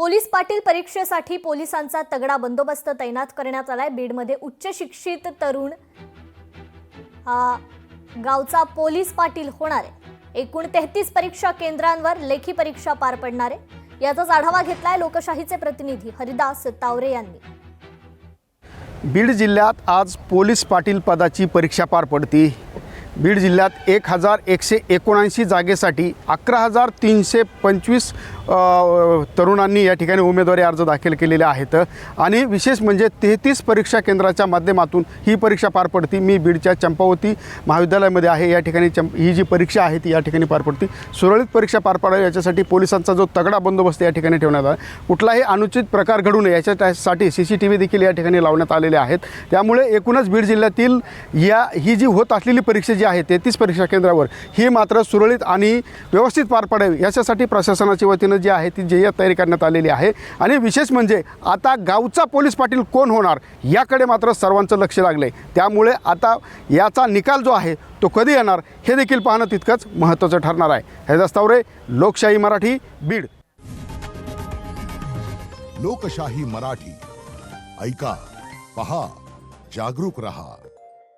Police Patil परीक्षेसाठी पोलिसांचा तगडा बंदोबस्त तैनात करण्यात आलाय। बीडमध्ये उच्च शिक्षित तरुण गावचा पोलीस पाटील होणार आहे। एकूण 33 परीक्षा केंद्रांवर लेखी परीक्षा पार पडणार आहे। याचाच आढावा घेतलाय लोकशाहीचे प्रतिनिधी हरिदास तावरे यांनी। बीड जिल्ह्यात आज पोलीस पाटील पदाची परीक्षा पार पडती। बीड जिल्ह्यात 1179 जागेसाठी 11,325 तरुणांनी या ठिकाणी उमेदवारी अर्ज दाखल केलेले आहेत आणि विशेष म्हणजे 33 परीक्षा केंद्राच्या माध्यमातून ही परीक्षा पार पडती। मी बीडच्या चंपावती महाविद्यालयामध्ये आहे। या ठिकाणी ही जी परीक्षा आहे ती या ठिकाणी पार पडती। सुरळीत परीक्षा पार पाडावी याच्यासाठी पोलिसांचा जो तगडा बंदोबस्त या ठिकाणी ठेवण्यात आला। कुठलाही अनुचित प्रकार घडू नये याच्यासाठी CCTV देखील या ठिकाणी लावण्यात आलेले आहेत। त्यामुळे एकूणच बीड जिल्ह्यातील ही जी होत असलेली परीक्षा जी आहे 33 परीक्षा केंद्रावर ही मात्र सुरळीत आणि व्यवस्थित पार पडावी याच्यासाठी प्रशासनाच्या वतीने जी आहे ती तयारी करण्यात आलेली आहे। आणि विशेष म्हणजे आता गावचा पोलीस पाटील कोण होणार याकडे मात्र सर्वांचं लक्ष लागले। त्यामुळे आता याचा निकाल जो आहे तो कधी येणार हे देखील पाहणं तितकंच महत्त्वाचं ठरणार आहे। हरिदास तावरे, लोकशाही मराठी, बीड। लोकशाही मराठी, ऐका, पहा, जागरूक रहा।